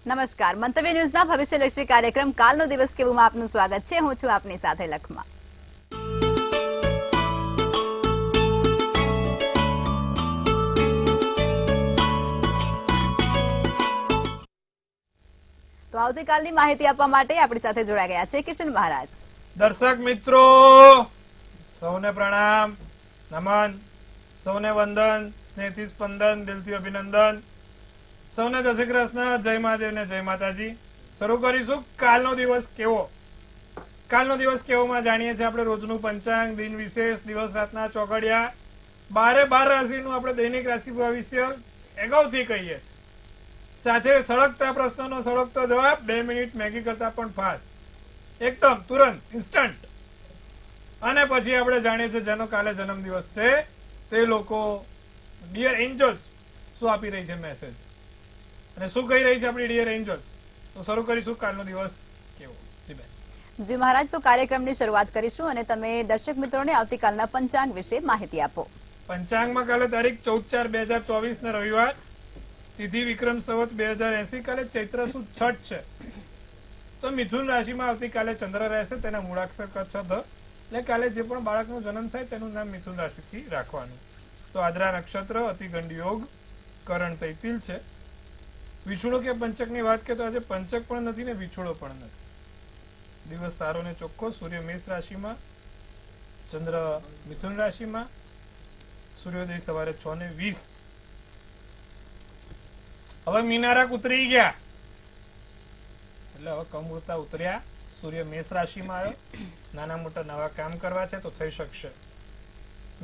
નમસ્કાર. મંતવ્ય ન્યૂઝના ભવિષ્યલક્ષી કાર્યક્રમ કાલનો દિવસ કેવુંમાં આપનું સ્વાગત છે. હું છું આપની સાથે લખમાં. તો આવતીકાલની માહિતી આપવા માટે આપણી સાથે જોડાઈ ગયા છે કિશન મહારાજ. દર્શક મિત્રો સૌને પ્રણામ, નમન, સૌને વંદન, સ્નેહથી સ્પંદન, દિલથી અભિનંદન. સૌને જય શ્રી કૃષ્ણ, જય મહાદેવ ને જય માતાજી. શરૂ કરીશું કાલનો દિવસ કેવો. કાલનો દિવસ કેવોમાં જાણીએ છીએ આપણે રોજનું પંચાંગ, દિન વિશેષ, દિવસ રાતના ચોઘડિયા, 12 રાશિનું આપણે દૈનિક રાશિ ભવિષ્ય અગાઉથી કહીએ છીએ. સાથે સળગતા પ્રશ્નોનો સળગતો જવાબ, 2 મિનિટ મેગી કરતા પણ ફાસ્ટ, એકદમ તુરંત, ઇન્સ્ટન્ટ. અને પછી આપણે જાણીએ છીએ જેનો કાલે જન્મદિવસ છે તે લોકો ડિયર એન્જલ્સ શું આપી રહી છે મેસેજ અને શું કહી રહી છે આપણી ડિયર એન્જલ્સ. તો શરૂ કરીશું કાલનો દિવસ કેવો. જી મહારાજ, તો કાર્યક્રમની શરૂઆત કરીશું અને તમે દર્શક મિત્રોને આવતીકાલના પંચાંગ વિશે માહિતી આપો. પંચાંગમાં કાલે તારીખ 14/4/2024 ને રવિવાર, તિથિ વિક્રમ સંવત 2080, કાલે ચૈત્ર સુદ છઠ છે. તો મિથુન રાશિમાં આવતીકાલે ચંદ્ર રહેશે, તેના મૂળાક્ષર કચ્છ ધ, એટલે કાલે જે પણ બાળકનો જન્મ થાય તેનું નામ મિથુન રાશિથી રાખવાનું. તો આદ્રા નક્ષત્ર, અતિગંડ યોગ, કરણ તૈતિલ છે. વિછુડો કે પંચકની વાત કરીએ તો આજે પંચક પણ નથી ને વિછુડો પણ નથી. દિવસ સારો ને ચોખ્ખો. સૂર્ય મેષ રાશિમાં, ચંદ્ર મિથુન રાશિમાં, સૂર્યોદય સવારે 6:20. હવે મીનારક ઉતરી ગયા એટલે હવે કમુરતા ઉતર્યા. સૂર્ય મેષ રાશિમાં આવ્યો. નાના મોટા નવા કામ કરવા છે તો થઈ શકશે.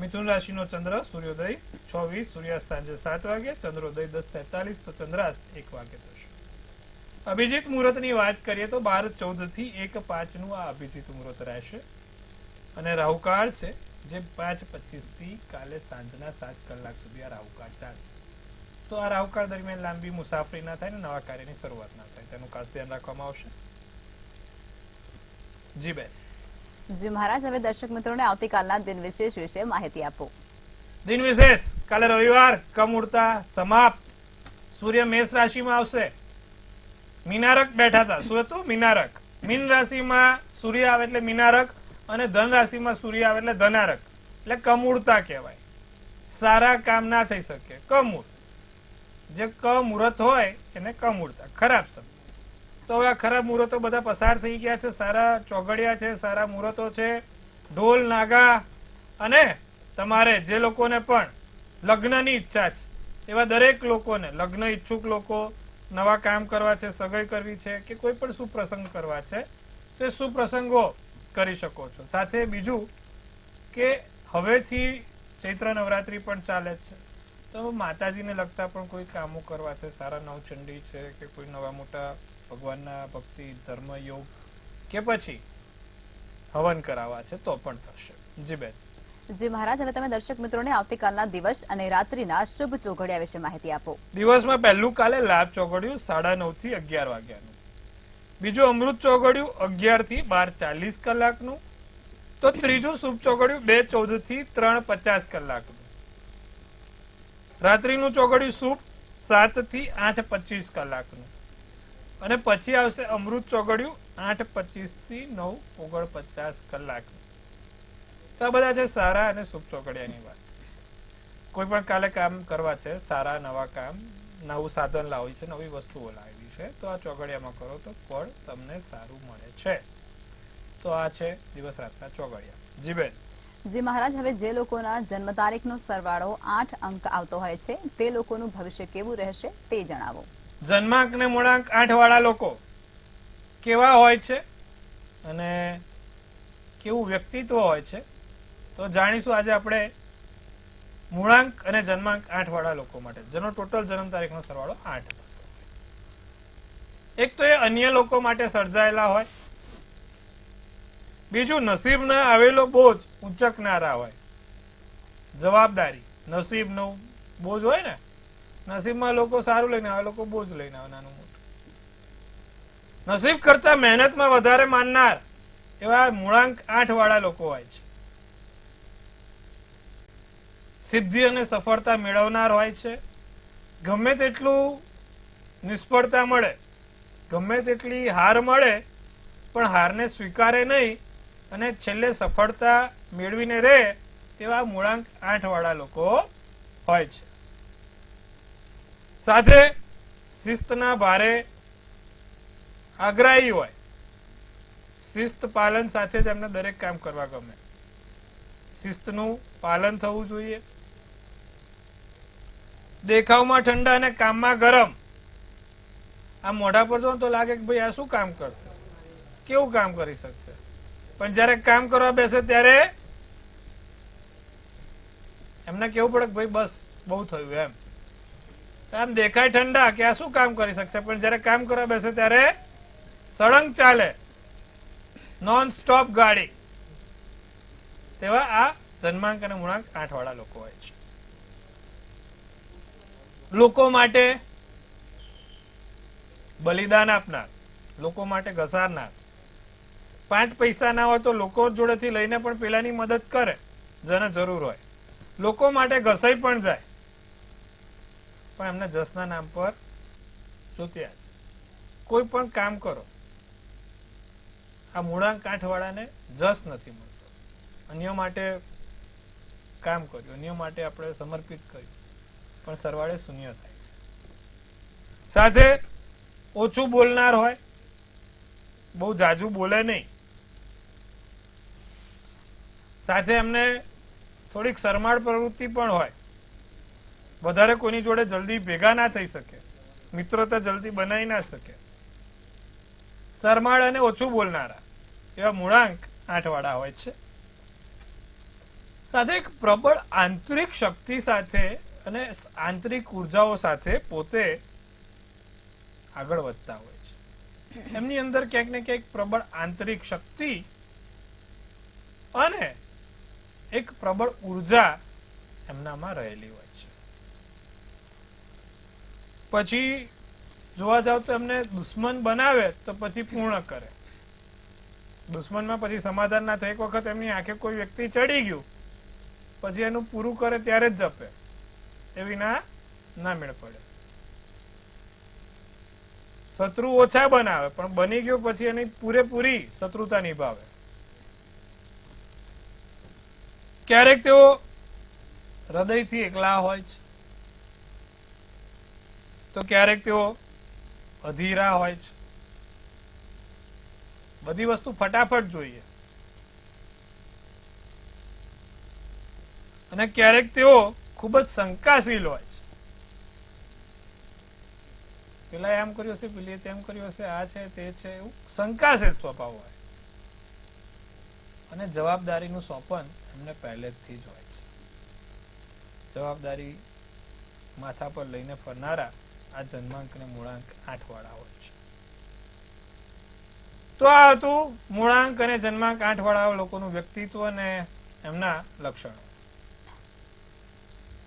મિથુન રાશિનો ચંદ્ર, સૂર્યોદય 6:20, સૂર્યાસ્ત સાંજે 7 વાગે, ચંદ્રોદય 10:43, તો ચંદ્રાસ્ત 1 વાગે થશે. અભિજીત મુહૂર્તની વાત કરીએ તો 12:14 થી 1:05 નું આ અભિજીત મુહૂર્ત રહેશે. અને રાહુકાળ છે જે 5:25 થી કાલે સાંજના 7 કલાક સુધી આ રાહુકાળ ચાલશે. તો આ રાહુકાળ દરમિયાન લાંબી મુસાફરી ના થાય ને નવા કાર્યની શરૂઆત ના થાય, તેનું ખાસ ધ્યાન રાખવામાં આવશે. જી બેન. જી મહારાજ, હવે દર્શક મિત્રોને આવતીકાલના દિન વિશેષ વિશે માહિતી આપો. દિન વિશેષ કાલે રવિવાર, કમુરતા સમાપ્ત. સૂર્ય મેષ રાશિમાં આવશે. મીનારક બેઠા હતા. શું હતું? મીનારક. મીન રાશિમાં સૂર્ય આવે એટલે મીનારક, અને ધન રાશિમાં સૂર્ય આવે એટલે ધનારક, એટલે કમૂળતા કહેવાય. સારા કામ ના થઈ શકે, કમૂળ. જે કમુહૂર્ત હોય એને કમૂળતા, ખરાબ શબ્દ. તો હવે આ ખરાબ મુહૂર્તો બધા પસાર થઈ ગયા છે. સારા ચોઘડિયા છે, સારા મુહૂર્તો છે. ઢોલ નાગા, અને તમારે જે લોકોને પણ લગ્નની ઈચ્છા છે એવા દરેક લોકોને, લગ્ન ઈચ્છુક લોકો, નવા કામ કરવા છે, સગાઈ કરવી છે કે કોઈ પણ સુપ્રસંગ કરવા છે તે સુપ્રસંગો કરી શકો છો. સાથે બીજું કે હવેથી ચૈત્ર નવરાત્રી પણ ચાલે છે, તો માતાજીને લગતા પણ કોઈ કામો કરવા છે, સારા નવચંડી છે કે કોઈ નવા મોટા ભગવાનના ભક્તિ ધર્મ યોગ કે પછી હવન કરાવવા છે તો પણ થશે. જી બેન. જી મહારાજ, હવે તમે દર્શક મિત્રોને આવતીકાલના દિવસ અને રાત્રિના શુભ ચોઘડિયા વિશે માહિતી આપો. દિવસમાં પહેલું કાલે લાભ ચોઘડિયું 9:30 થી 11 વાગ્યાનું. બીજું અમૃત ચોઘડિયું 11 થી 12:40 કલાકનું. તો ત્રીજું શુભ ચોઘડિયું 2:14 થી 3:50 કલાકનું. રાત્રિનું ચોઘડિયું શુભ 7 થી 8:25 કલાકનું. અને પછી આવશે અમૃત ચોઘડિયું 8:25 થી 9:49 કલાકનું. તો આ બધા છે સારા અને શુભ ચોઘડિયાની વાત. કોઈ પણ કાલે કામ કરવા છે, સારા નવા કામ, નવું સાધન લાવી છે, નવી વસ્તુઓ લાવી છે, તો આ ચોઘડિયામાં કરો તો ફળ તમને સારું મળે છે. તો આ છે દિવસ રાતના ચોઘડિયા. જી બેન. જી મહારાજ, હવે જે લોકોના જન્મ તારીખનો સરવાળો 8 અંક આવતો હોય છે તે લોકોનું ભવિષ્ય કેવું રહેશે તે જણાવો. જન્માંક ને મૂળાંક 8 વાળા લોકો કેવા હોય છે અને કેવું વ્યક્તિત્વ હોય છે તો જાણીશું આજે આપણે મૂળાંક અને જન્માંક 8 વાળા લોકો માટે, જેનો ટોટલ જન્મ તારીખનો સરવાળો 8. એક તો એ અન્ય લોકો માટે સર્જાયેલા હોય. બીજું નસીબ ના આવેલો બોજ ઉંચકનારા હોય. જવાબદારી, નસીબનો બોજ હોય ને, નસીબમાં લોકો સારું લઈને આવે, લોકો બોજ લઈને આવે નાનું મોટું. નસીબ કરતા મહેનતમાં વધારે માનનાર એવા મૂળાંક 8 વાળા લોકો હોય છે. સિદ્ધિ અને સફળતા મેળવનાર હોય છે. ગમે તેટલું નિષ્ફળતા મળે ગમે તેટલી હાર મળે પણ હારને સ્વીકારે નહીં અને છેલ્લે સફળતા મેળવીને રહે તેવા મૂળાંક 8 વાળા લોકો હોય છે. સાથે શિસ્તના ભારે આગ્રહી હોય. શિસ્ત પાલન સાથે જ એમને દરેક કામ કરવા ગમે. શિસ્તનું પાલન થવું જોઈએ. દેખાવમાં ઠંડા અને કામમાં ગરમ. આ મોઢા પર જો તો લાગે કે ભાઈ આ શું કામ કરશે, કેવું કામ કરી શકશે, પણ જયારે કામ કરવા બેસે ત્યારે એમને કેવું પડે કે ભાઈ બસ બહુ થયું એમ. આમ દેખાય ઠંડા કે આ શું કામ કરી શકશે, પણ જયારે કામ કરવા બેસે ત્યારે સળંગ ચાલે, નોન સ્ટોપ ગાડી. તેવા આ જન્માંક અને મૂળાંક 8 વાળા લોકો હોય છે. લોકો માટે બલિદાન આપનાર, લોકો માટે ઘસારનાર. 5 પૈસા ના હોય તો લોકો જોડેથી લઈને પણ પેલાની મદદ કરે જેને જરૂર હોય. લોકો માટે ઘસાઈ પણ જાય, પણ એમને જસના નામ પર જોત્યા. કોઈ પણ કામ કરો, આ મૂળાંક 8 વાળાને જસ નથી મળતો. અન્ય માટે કામ કર્યું, અન્ય માટે આપણે સમર્પિત કર્યું, પણ સરવાળે શૂન્ય થાય છે. સાથે ઓછું બોલનાર હોય, બહુ જાજુ બોલે નહીં. સાથે એમને થોડીક શરમાળ પ્રવૃત્તિ પણ હોય. વધારે કોઈની જોડે જલ્દી ભેગા ના થઈ શકે, મિત્રતા જલ્દી બનાવી ના શકે. શરમાળ અને ઓછું બોલનારા એવા મૂળાંક 8 વાળા હોય છે. સાથે એક પ્રબળ આંતરિક શક્તિ સાથે અને આંતરિક ઉર્જાઓ સાથે પોતે આગળ વધતા હોય છે. એમની અંદર ક્યાંક ને ક્યાંક પ્રબળ આંતરિક શક્તિ અને એક પ્રબળ ઉર્જા એમનામાં રહેલી હોય છે. પછી જોવા જાવ તો એમને દુશ્મન બનાવે તો પછી પૂર્ણ કરે. દુશ્મનમાં પછી સમાધાન ના થાય. એક વખત એમની આંખે કોઈ વ્યક્તિ ચડી ગયું પછી એનું પૂરું કરે ત્યારે જ જપે, એવી ના મેળ પડે. શત્રુ ઓછા બનાવે પણ બની ગયો પછી એની પૂરેપૂરી શત્રુતા નિભાવે. ક્યારેક તેઓ હૃદયથી એકલા હોય છે તો ક્યારેક તેઓ અધીરા હોય છે. બધી વસ્તુ ફટાફટ જોઈએ. અને ક્યારેક તેઓ ખૂબ જ શંકાશીલ હોય છે. પેલા એમ કર્યું હશે, પેલી તેમ કર્યું હશે, આ છે તે છે, એવું શંકાશીલ સ્વભાવ હોય. અને જવાબદારીનું સોંપન એમને પહેલેથી જ હોય છે. જવાબદારી માથા પર લઈને ફરનારા આ જન્માંક અને મૂળાંક 8 વાળા હોય છે. તો આ હતું મૂળાંક અને જન્માંક 8 વાળા લોકોનું વ્યક્તિત્વ અને એમના લક્ષણો.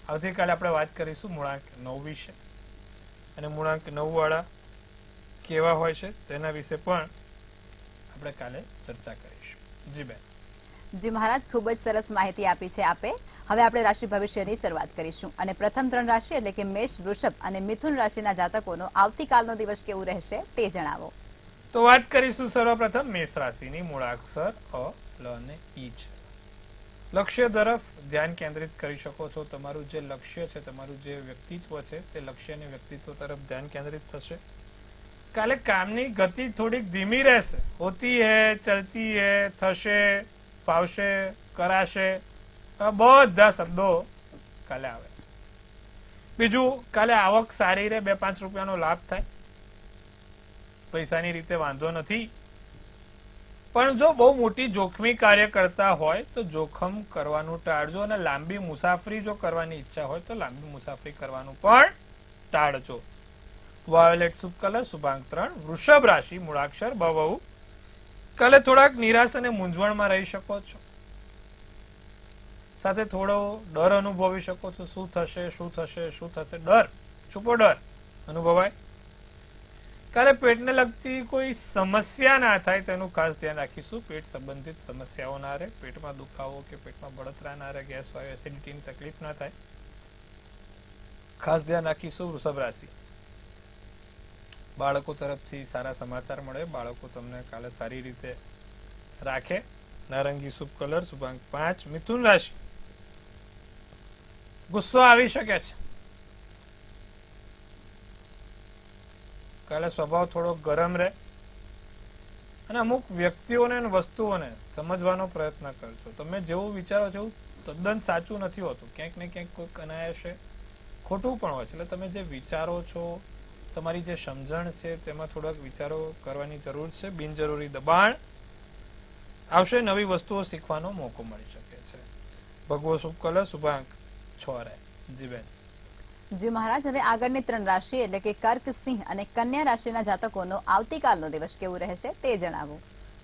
આવતીકાલે આપણે વાત કરીશું મૂળાંક 9 વિશે, અને મૂળાંક 9 વાળા કેવા હોય છે તેના વિશે પણ આપણે કાલે ચર્ચા કરીશું. જી બેન. જી મહારાજ, ખૂબ જ સરસ માહિતી આપી છે આપે. હવે આપણે રાશિ ભવિષ્યની શરૂઆત કરીશું અને પ્રથમ 3 રાશિ એટલે કે મેષ, વૃષભ અને મિથુન રાશિના જાતકોનો આવતીકાલનો દિવસ કેવું રહેશે તે જણાવો. તો વાત કરીશું સર્વપ્રથમ મેષ રાશિની. મૂળાક્ષર અ, લ અને ઈ છે. લક્ષ્ય તરફ ધ્યાન કેન્દ્રિત કરી શકો છો. તમારું જે લક્ષ્ય છે, તમારું જે વ્યક્તિત્વ છે, તે લક્ષ્ય અને વ્યક્તિત્વ તરફ ધ્યાન કેન્દ્રિત થશે. કાલે કામની ગતિ થોડીક ધીમી રહેશે. હોતી હે, ચલતી હે, થશે, ફાવશે, કરાશે, બધા શબ્દો કાલે આવે. બીજું, કાલે આવક સારી રહે, 2-5 રૂપિયાનો લાભ થાય. પૈસાની રીતે વાંધો નથી, પણ જો બહુ મોટી જોખમી કાર્ય કરતા હોય તો જોખમ કરવાનું ટાળજો. અને લાંબી મુસાફરી જો કરવાની ઈચ્છા હોય તો લાંબી મુસાફરી કરવાનું પણ ટાળજો. વાયોલેટ શુભ કલર, શુભાંક 3. વૃષભ રાશિ, મૂળાક્ષર બ, વહુ. કાલે થોડાક નિરાશ અને મૂંઝવણમાં રહી શકો છો. સાથે થોડો ડર અનુભવી શકો છો. શું થશે, શું થશે, શું થશે, ડર, છુપો ડર અનુભવાય. કાલે પેટને લગતી કોઈ સમસ્યા ના થાય તેનું ખાસ ધ્યાન રાખીશું. પેટ સંબંધિત સમસ્યાઓ ના રહે, પેટમાં દુખાવો કે પેટમાં બળતરા ના રહે, ગેસ વાયુ એસિડિટીની તકલીફ ના થાય, ખાસ ધ્યાન રાખીશું. વૃષભ રાશિ. બાળકો તરફથી સારા સમાચાર મળે, બાળકો તમને કાલે સારી રીતે રાખે. નારંગી શુભ કલર, શુભાંક 5. મિથુન રાશિ, ગુસ્સો આવી શકે છે. કાલે સ્વભાવ થોડો ગરમ રહે અને અમુક વ્યક્તિઓને અને વસ્તુઓને સમજવાનો પ્રયત્ન કરજો. તમે જેવું વિચારો છો એવું તદ્દન સાચું નથી હોતું. ક્યાંક ને ક્યાંક કોઈક અનાયાસે ખોટું પણ હોય છે. એટલે તમે જે વિચારો છો, તમારી જે સમજણ છે, તેમાં થોડાક વિચારો કરવાની જરૂર છે. બિનજરૂરી દબાણ આવશે, નવી વસ્તુઓ શીખવાનો મોકો મળી શકે છે. ભગવો શુભ કલર, શુભાંક 6 રહે. જી બેન. જી મહારાજ, હવે આગળની 3 રાશિ એટલે કે કર્ક, સિંહ અને કન્યા રાશિના જાતકોનો આવતીકાલનો દિવસ કેવું રહેશે તે જણાવો.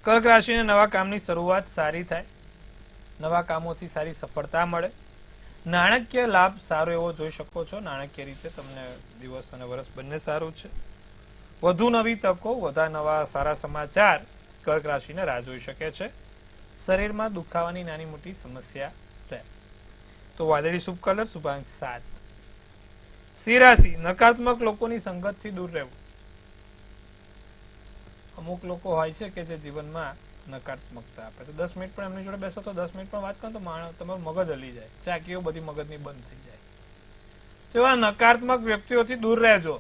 કર્ક રાશિને નવા કામની શરૂઆત સારી થાય, નવા કામોથી સારી સફળતા મળે, નાણાકીય લાભ સારો એવો જોઈ શકો છો. નાણાકીય રીતે તમને દિવસ અને વર્ષ બંને સારું છે. વધુ નવી તકો, વધુ નવા સારા સમાચાર કર્ક રાશિને રાહ જોઈ શકે છે. શરીરમાં દુખાવાની નાની મોટી સમસ્યા રહે. તો વાદળી શુભ કલર, શુભાંક 7. સિંહ રાશિ, નકારાત્મક લોકોની સંગતથી દૂર રહેવું. અમુક લોકો હોય છે કે જે જીવનમાં નકારાત્મકતા આપે. તો 10 મિનિટ પણ એમની જોડે બેસો તો 10 મિનિટ પણ વાત કરો તો તમારું મગજ હલી જાય, ચાકીઓ બધી મગજની બંધ થઈ જાય. તો એવા નકારાત્મક વ્યક્તિઓથી દૂર રહેજો.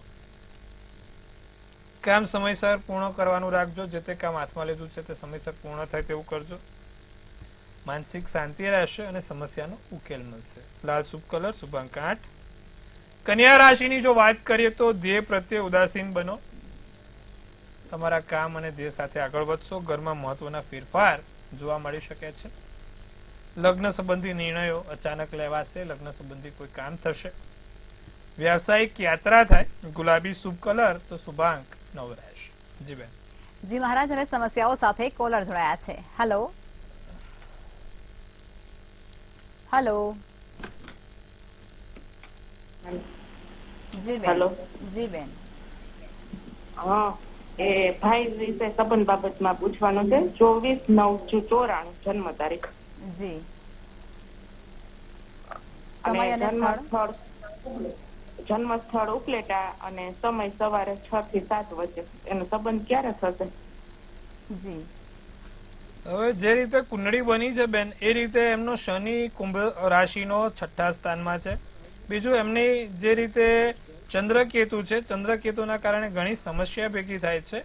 કામ સમયસર પૂર્ણ કરવાનું રાખજો. જે તે કામ હાથમાં લીધું છે તે સમયસર પૂર્ણ થાય તેવું કરજો. માનસિક શાંતિ રહેશે અને સમસ્યાનો ઉકેલ મળશે. લાલ શુભ કલર, શુભાંક 8. કન્યા રાશિની જો વાત કરીએ તો ધ્યેય પ્રત્યે ઉદાસીન બનો. તમારા કામ અને ધ્યેય સાથે આગળ વધશો. ઘરમાં મહત્વના ફેરફાર જોવા મળી શકે છે. લગ્ન સંબંધી નિર્ણયો અચાનક લેવાશે. લગ્ન સંબંધી કોઈ કામ થશે. વ્યાવસાયિક યાત્રા થાય. ગુલાબી શુભ કલર, તો શુભાંક 9 રહેશે. જી બેન. જી મહારાજ, હવે સમસ્યાઓ સાથે કોલર જોડાયા છે. Hello hello. જી બેન. હેલો. જી બેન. હા, એ ભાઈ વિશે સંબંધ બાબતમાં પૂછવાનું છે. 24/9/94 જન્મ તારીખ જી. અને સમય અને સ્થળ. જન્મ સ્થળ ઉપલેટા અને સમય સવારે 6 થી 7 વચ્ચે. એનો સંબંધ ક્યારે થશે? જી. હવે જે રીતે કુંડળી બની છે બેન, એ રીતે એમનો શનિ કુંભ રાશિનો 6થા સ્થાનમાં છે. બીજું એમની જે રીતે ચંદ્રકેતુ છે, ચંદ્રકેતુના કારણે ઘણી સમસ્યા ભેગી થાય છે.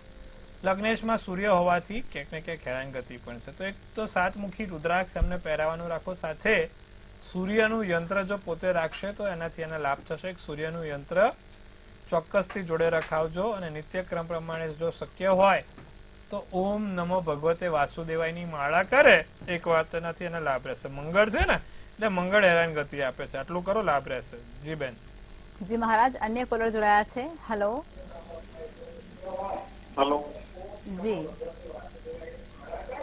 લગ્નેશમાં સૂર્ય હોવાથી ક્યાંક ને ક્યાંક હેરાનગતિ પણ છે. તો એક તો 7મુખી રુદ્રાક્ષ એમને પહેરાવાનું રાખો. સાથે સૂર્યનું યંત્ર જો પોતે રાખશે તો એનાથી એને લાભ થશે. એક સૂર્યનું યંત્ર ચોક્કસથી જોડે રખાવજો. અને નિત્યક્રમ પ્રમાણે જો શક્ય હોય તો ઓમ નમો ભગવતે વાસુદેવાયની માળા કરે એક વાર, તેનાથી એને લાભ રહેશે. મંગળ છે ને, એટલે મંગળ હેરાનગતિ આપે છે. આટલું કરો, લાભ રહેશે. જી બેન. જી મહારાજ, અન્ય કોલર જોડાયા છે. હેલો. હેલો. જી.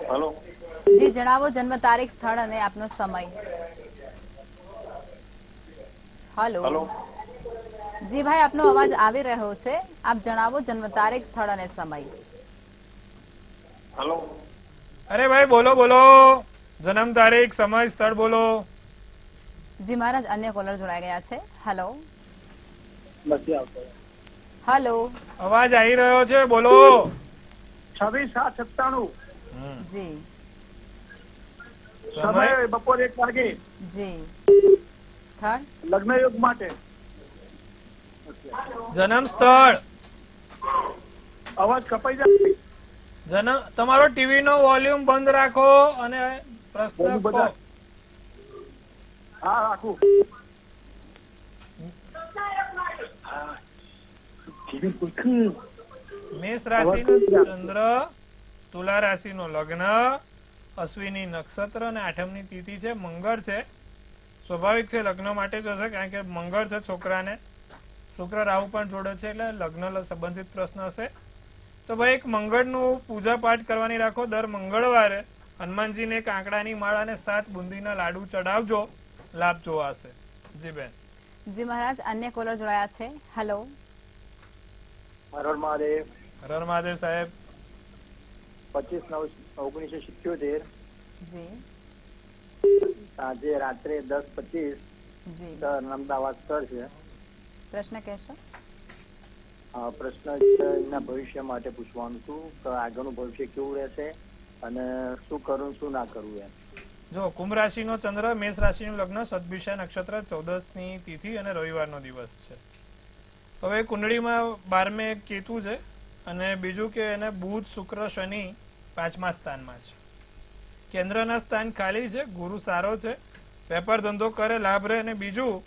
હેલો. જી જણાવો જન્મ તારીખ, સ્થળ અને આપનો સમય. હેલો. હેલો. જી ભાઈ, આપનો અવાજ આવી રહ્યો છે. આપ જણાવો જન્મ તારીખ, સ્થળ અને સમય. હેલો. અરે ભાઈ, બોલો બોલો. જન્મ તારીખ, સમય, સ્થળ બોલો. જી મહારાજ, અન્ય કોલર જોડાઈ ગયા છે. હેલો. નથી આવતો. હેલો. અવાજ આવી રહ્યો છે, બોલો. 26/7/97. જી. સમય બપોરે 1 વાગે. જી. સ્થળ. લગ્ન યોગ માટે. જન્મ સ્થળ. અવાજ કપાઈ જાય. તમારો ટીવી નો વોલ્યુમ બંધ રાખો અને પ્રશ્ન કહો. બધા. હા, રાખું. મેષ રાશિનું ચંદ્ર, તુલા રાશિનો લગ્ન, અશ્વિની નક્ષત્ર અને 8મની તિથિ છે. મંગળ છે. સ્વાભાવિક છે લગ્ન માટે જ હશે, કારણ કે મંગળ છે છોકરાને. શુક્ર રાહુ પણ જોડે છે, એટલે લગ્ન સંબંધિત પ્રશ્ન હશે. તો ભાઈ એક મંગળનું પૂજા પાઠ કરવાની રાખો. દર મંગળવારે હનુમાનજીને એક આંકડાની માળા અને 7 બુંદીના લાડુ ચડાવજો. લાભ જોવા હશે. જી બેન. જી મહારાજ, અન્ય કોલર જોડાયા છે. હેલો. હર મહાદેવ. હર મહાદેવ સાહેબ. 25/9/1977 જી. સાંજે રાત્રે 10:25 જી. અમદાવાદ સ્થળ છે. પ્રશ્ન કહેશો. પ્રશ્ન છે એમના ભવિષ્ય માટે પૂછવાનું હતું કે આગળનું ભવિષ્ય કેવું રહેશે અને શું કરવું શું ના કરવું એમ. જો કુંભ રાશિનો ચંદ્ર, મેષ રાશિનું લગ્ન, સદભિષા નક્ષત્ર, 14ની તિથિ અને રવિવારનો દિવસ છે. હવે કુંડળીમાં 12મે કેતુ છે અને બીજું કે એને બુધ, શુક્ર, શનિ 5મા સ્થાનમાં છે. કેન્દ્રના સ્થાન ખાલી છે, ગુરુ સારો છે, વેપાર ધંધો કરે લાભ રહે. અને બીજું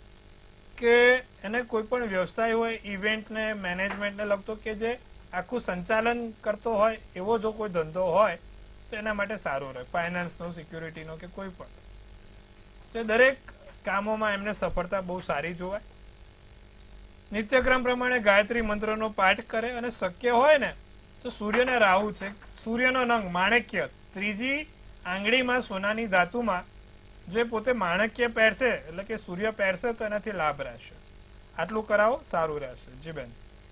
કે એને કોઈ પણ વ્યવસાય હોય, ઇવેન્ટને મેનેજમેન્ટને લગતો કે જે આખું સંચાલન કરતો હોય એવો જો કોઈ ધંધો હોય તો એના માટે સારું રહે. ફાઇનાન્સનો, સિક્યુરિટીનો કે કોઈ પણ, તો દરેક કામોમાં એમને સફળતા બહુ સારી જોવાય. નિત્યક્રમ પ્રમાણે ગાયત્રી મંત્રનો પાઠ કરે અને શક્ય હોય ને તો સૂર્યને રાહુ છે, સૂર્યનો નંગ માણેક્ય, 3જી આંગળીમાં સોનાની ધાતુમાં જે પોતે માણક્ય પહેરશે એટલે કે સૂર્ય પહેરશે તો એનાથી લાભ રહેશે. આટલું કરાવો, સારું રહેશે. જી બેન.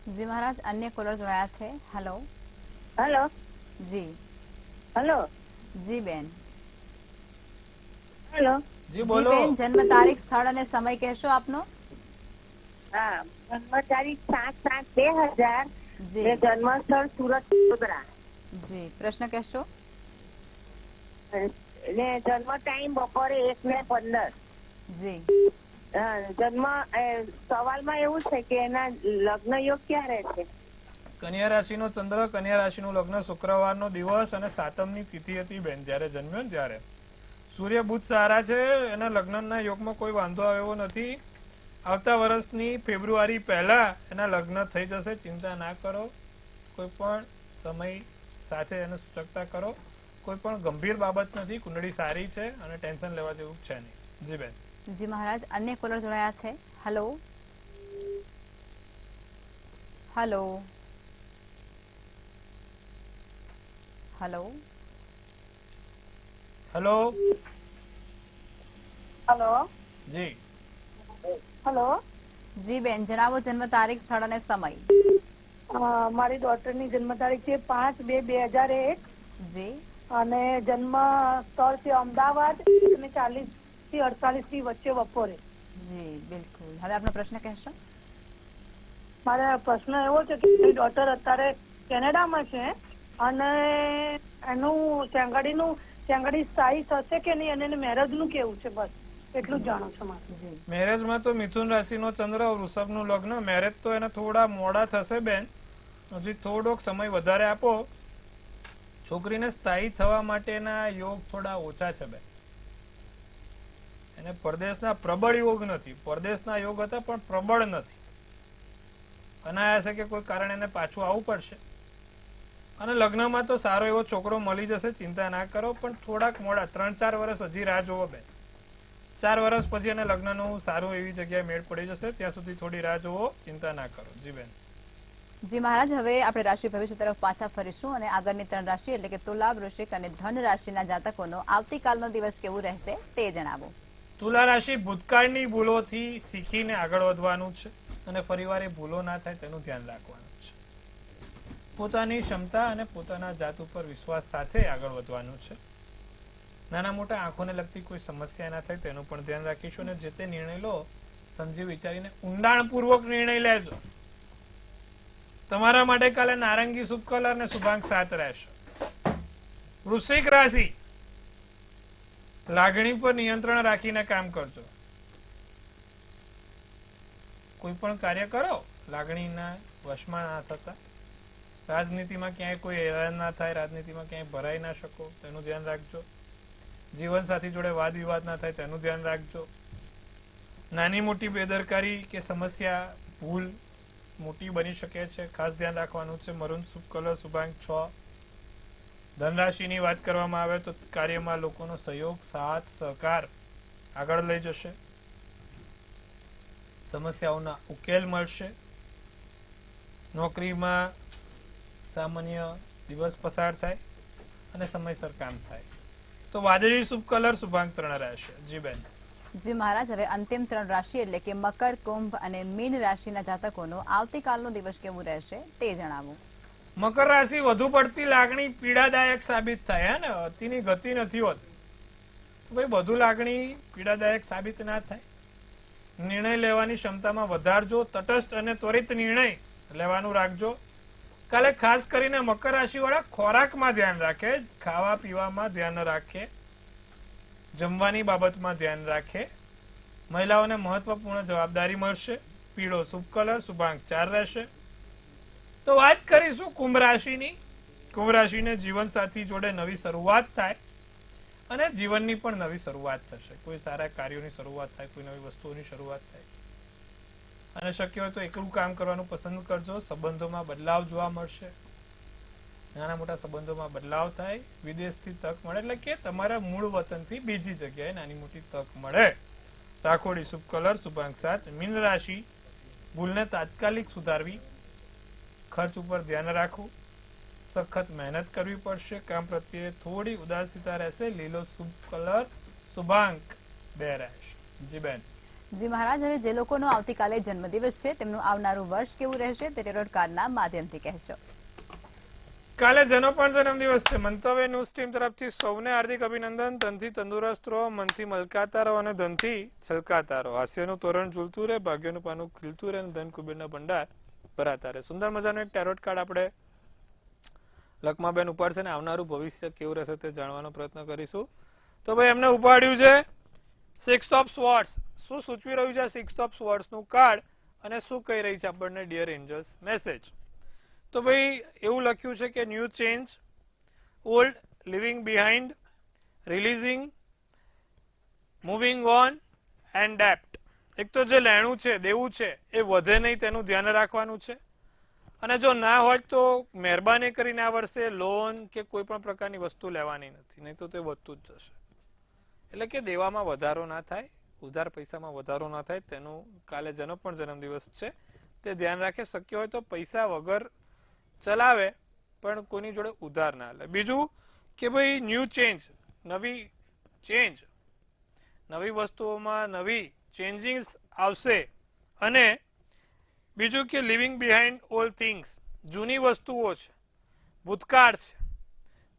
જી મહારાજ, અન્ય કોલર જોડાયા છે. હેલો. હેલો. જી. હેલો. જી બેન. હેલો. જી જી બોલો. બેન, જન્મ તારીખ, સ્થળ અને સમય કહેશો આપનો? હા, જન્મ તારીખ 7/7/2000 જી. ને જન્મ સ્થળ સુરત વડોદરા જી, પ્રશ્ન કહેશો? ને જન્મ ટાઈમ બપોરે 1:15. જી. જન્મ સવાલમાં એવું છે કે એના લગ્ન યોગ ક્યારે છે? કન્યા રાશિનો ચંદ્ર, કન્યા રાશિનું લગ્ન, શુક્રવારનો દિવસ અને 7મની તિથિ હતી બેન જ્યારે જન્મ્યો ને ત્યારે. સૂર્ય બુધ સારા છે, એના લગ્નના યોગમાં કોઈ વાંધો આવ્યો નથી. આવતા વર્ષની ફેબ્રુઆરી પહેલા એના લગ્ન થઈ જશે. ચિંતા ના કરો, કોઈ પણ સમય સાથે એને સૂચકતા કરો. કોઈ પણ ગંભીર બાબત નથી, કુંડળી સારી છે અને ટેન્શન લેવા જેવું છે નહીં. જી બેન. જી મહારાજ, અન્ય કોલર જોડાયા છે. Hello. Hello. Hello. Hello. Hello. જી. હેલો. જી બેન, જણાવો જન્મ તારીખ, સ્થળ અને સમય. મારી ડોટરની જન્મ તારીખ છે 5/2/2001 જી. અને જન્મ સ્થળ છે અમદાવાદ અને 40 થી 48 ની વચ્ચે બપોરે. જી બિલકુલ. હવે આપનો પ્રશ્ન કહેશો? મારો પ્રશ્ન એવો છે કે મારી ડોટર અત્યારે કેનેડામાં છે અને એનું ચેંગાડી સ્થાયી થશે કે નહીં અને એને મેરેજનું કેવું છે, બસ એટલું જ જાણો છો મારે. જી. મેરેજમાં તો મિથુન રાશિનો ચંદ્ર, વૃષભનું લગ્ન. મેરેજ તો એને થોડા મોડા થશે બેન, હજી થોડોક સમય વધારે આપો. છોકરીને સ્થાયી થવા માટેના યોગ થોડા ઓછા છે બેન. એને પરદેશના પ્રબળ યોગ નથી, પરદેશના યોગ હતા પણ પ્રબળ નથી. અનાયાસે કે કોઈ કારણ એને પાછું આવવું પડશે. અને લગ્નમાં તો સારો એવો છોકરો મળી જશે, ચિંતા ના કરો, પણ થોડાક મોડા 3-4 વર્ષ હજી રાહ જોવો બેન. 4 વર્ષ પછી એને લગ્નનું સારું એવી જગ્યાએ મેળ પડી જશે, ત્યાં સુધી થોડી રાહ જોવો, ચિંતા ના કરો. જી બેન. જી મહારાજ, હવે આપણે રાશિ ભવિષ્ય તરફ પાછા ફરીશું અને આગળની 3 રાશિ એટલે કે તુલા, વૃશ્ચિક અને ધન રાશિના જાતકોનો આવતીકાલનો દિવસ કેવું રહેશે તે જણાવો. તુલા રાશિ ભૂતકાળની ભૂલોથી શીખીને આગળ વધવાનું છે અને ફરીવાર એ ભૂલો ના થાય તેનું ધ્યાન રાખવાનું છે. પોતાની ક્ષમતા અને પોતાના જાત ઉપર વિશ્વાસ સાથે આગળ વધવાનું છે. નાના મોટા આંખોને લગતી કોઈ સમસ્યા ના થાય તેનું પણ ધ્યાન રાખીશું અને જે તે નિર્ણય લો સમજી વિચારીને ઊંડાણપૂર્વક નિર્ણય લેજો. તમારા માટે કાલે નારંગી શુભ કલર અને શુભાંક 7 રહેશે. વૃશ્ચિક રાશિ, લાગણી પર નિયંત્રણ રાખીને કામ કરજો. કોઈ પણ કાર્ય કરો લાગણીના વશમાં ના થતા. રાજનીતિમાં ક્યાંય કોઈ હેરાન ના થાય, રાજનીતિમાં ક્યાંય ભરાઈ ના શકો તેનું ધ્યાન રાખજો. જીવનસાથી જોડે વાદ વિવાદ ના થાય તેનું ધ્યાન રાખજો. નાની મોટી બેદરકારી કે સમસ્યા, ભૂલ મોટી બની શકે છે, ખાસ ધ્યાન રાખવાનું છે. મરૂન શુભ કલર, શુભાંક 6. ધનરાશિની વાત કરવામાં આવે તો કાર્યમાં લોકોનો સહયોગ, સાથ, સહકાર આગળ લઈ જશે. સમસ્યાઓના ઉકેલ મળશે. નોકરીમાં સામાન્ય દિવસ પસાર થાય અને સમયસર કામ થાય. તો વાદળી શુભ કલર, શુભાંક 3 રહેશે. જી બેન. જી મહારાજ, હવે અંતિમ 3 રાશિ એટલે કે મકર, કુંભ અને મીન રાશિના જાતકોનો આવતીકાલનો દિવસ કેવું રહેશે તે જણાવો. મકર રાશિ, વધુ પડતી લાગણી પીડાદાયક સાબિત થાય. ને અતિની ગતિ નથી હોતી. ભાઈ બધું લાગણી પીડાદાયક સાબિત ના થાય. નિર્ણય લેવાની ક્ષમતામાં વધારજો. તટસ્થ અને ત્વરિત નિર્ણય લેવાનું રાખજો. કાલે ખાસ કરીને મકર રાશિ વાળા ખોરાકમાં ધ્યાન રાખે, ખાવા પીવામાં ધ્યાન રાખે, જમવાની બાબતમાં ધ્યાન રાખે. મહિલાઓને મહત્વપૂર્ણ જવાબદારી મળશે. પીળો શુભ કલર, શુભાંક 4 રહેશે. તો વાત કરીશું કુંભ રાશિની. કુંભ રાશિને જીવનસાથી જોડે નવી શરૂઆત થાય અને જીવનની પણ નવી શરૂઆત થશે. કોઈ સારા કાર્યોની શરૂઆત થાય, કોઈ નવી વસ્તુઓની શરૂઆત થાય. અને શક્ય હોય તો એકલું કામ કરવાનું પસંદ કરજો. સંબંધોમાં બદલાવ જોવા મળશે. નાના મોટા સંબંધોમાં બદલાવ થાય. વિદેશથી તક મળે, એટલે કે તમારા મૂળ વતનથી બીજી જગ્યાએ નાની મોટી તક મળે. રાખોડી શુભ કલર, શુભાંક 7. મીન રાશિ, ભૂલને તાત્કાલિક સુધારવી, ખર્ચ ઉપર ધ્યાન રાખવું, સખત મહેનત કરવી પડશે. કામ પ્રત્યે થોડી ઉદાસીતા રહેશે. લીલો શુભ કલર, શુભાંક 2 રહેશે. જી બેન. જી મહારાજ, હવે જે લોકોનો આવતીકાલે જન્મદિવસ છે તેમનું આવનારું વર્ષ કેવું રહેશે તે ટેરોટ કાર્ડના માધ્યમથી કહેશો. કાલે જેનો પણ જન્મદિવસ છે, મંતવ્ય ન્યૂઝ ટીમ તરફથી સૌને હાર્દિક અભિનંદન. તનથી તંદુરસ્ત રહો, મનથી મલકાતા રહો અને ધનથી છલકાતા રહો. હાસ્યનું તોરણ ઝૂલતું રહે, ભાગ્યનું પાનું ખીલતું રહે અને ધન કુબેરના ભંડાર ભરાતા રહે. સુંદર મજાનું એક ટેરોટ કાર્ડ આપણે લકમાબેન ઉપાડશે ને આવનારું ભવિષ્ય કેવું રહેશે તે જાણવાનો પ્રયત્ન કરીશું. તો ભાઈ એમને ઉપાડ્યું છે 6 ઓફ સ્વોર્ડ્સ. શું સૂચવી રહ્યું છે 6 ઓફ સ્વોર્ડ્સ નું કાર્ડ અને શું કહી રહી છે આપણને ડિયર એન્જલ્સ મેસેજ? તો ભાઈ એવું લખ્યું છે કે new change, old living behind, releasing, moving on and adapt. એક તો જે લેણું છે, દેવું છે, એ વધે નહીં તેનું ધ્યાન રાખવાનું છે. અને જો ના હોય તો મહેરબાની કરીને આ વર્ષે લોન કે કોઈ પણ પ્રકારની વસ્તુ લેવાની નથી, નહીં તો તે વધતું જ જશે. એટલે કે દેવામાં વધારો ના થાય, ઉધાર પૈસામાં વધારો ના થાય, તેનું કાલે જેનો પણ જન્મદિવસ છે તે ધ્યાન રાખે. શક્ય હોય તો પૈસા વગર ચલાવે પણ કોઈની જોડે ઉધાર ના લે. બીજું કે ભાઈ ન્યૂ ચેન્જ, નવી ચેન્જ, નવી વસ્તુઓમાં નવી ચેન્જિંગ્સ આવશે. અને બીજું કે લિવિંગ બિહાઇન્ડ ઓલ થિંગ્સ, જૂની વસ્તુઓ છે, ભૂતકાળ છે,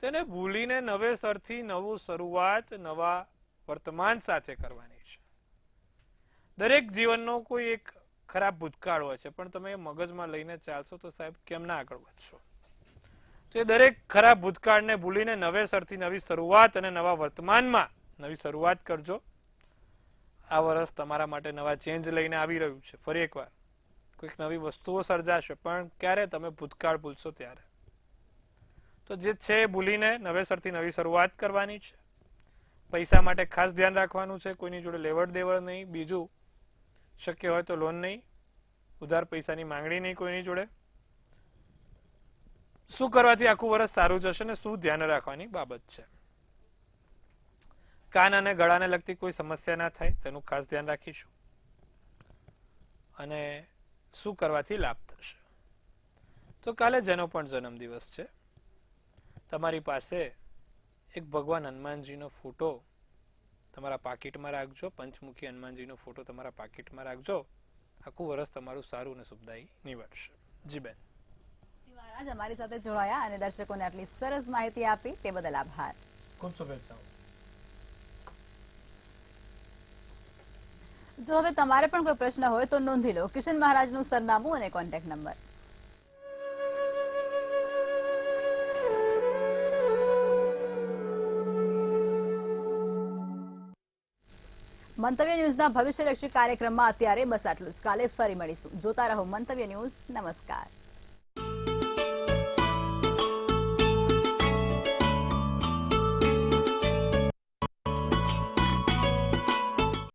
તેને ભૂલીને નવેસરથી નવું શરૂઆત નવા વર્તમાન સાથે કરવાની છે. દરેક જીવનનો કોઈ એક ખરાબ ભૂતકાળ હોય છે, પણ તમે મગજમાં લઈને ચાલશો તો સાહેબ કેમ ના આગળ વધશો? તો એ દરેક ખરાબ ભૂતકાળને ભૂલીને નવેસરથી નવી શરૂઆત અને નવા વર્તમાનમાં નવી શરૂઆત કરજો. આ વર્ષ તમારા માટે નવા ચેન્જ લઈને આવી રહ્યું છે. ફરી એકવાર કોઈક નવી વસ્તુઓ સર્જાશે, પણ ક્યારે? તમે ભૂતકાળ ભૂલશો ત્યારે. તો જે છે એ ભૂલીને નવેસરથી નવી શરૂઆત કરવાની છે. પૈસા માટે ખાસ ધ્યાન રાખવાનું છે, કોઈની જોડે લેવડ દેવડ નહીં. બીજું શક્ય હોય તો લોન નહીં, ઉધાર પૈસાની માંગણી નહીં કોઈની જોડે. શું કરવાથી આખું વર્ષ સારું જશે ને શું ધ્યાન રાખવાની બાબત છે? કાન અને ગળાને લગતી કોઈ સમસ્યા ના થાય તેનું ખાસ ધ્યાન રાખીશું. અને શું કરવાથી લાભ થશે? તો કાલે જેનો પણ જન્મદિવસ છે, તમારી પાસે એક ભગવાન હનુમાનજીનો ફોટો તમારા પાકીટમાં રાખજો. પંચમુખી હનુમાનજીનો ફોટો તમારા પાકીટમાં રાખજો. આખું વર્ષ તમારું સારું અને શુભદાયી નીવડશે. જી બેન. જી મહારાજ, અમારી સાથે જોડાયા અને દર્શકોને આટલી સરસ માહિતી આપી તે બદલ આભાર. ખૂબ શુભેચ્છાઓ. જો હવે તમારે પણ કોઈ પ્રશ્ન હોય તો નોંધી લો કિશન મહારાજનું સરનામું અને કોન્ટેક્ટ નંબર. મંતવ્ય ન્યૂઝના ભવિષ્યલક્ષી કાર્યક્રમમાં અત્યારે બસ આટલું જ. કાલે ફરી મળીશું. જોતા રહો મંતવ્ય ન્યૂઝ. નમસ્કાર.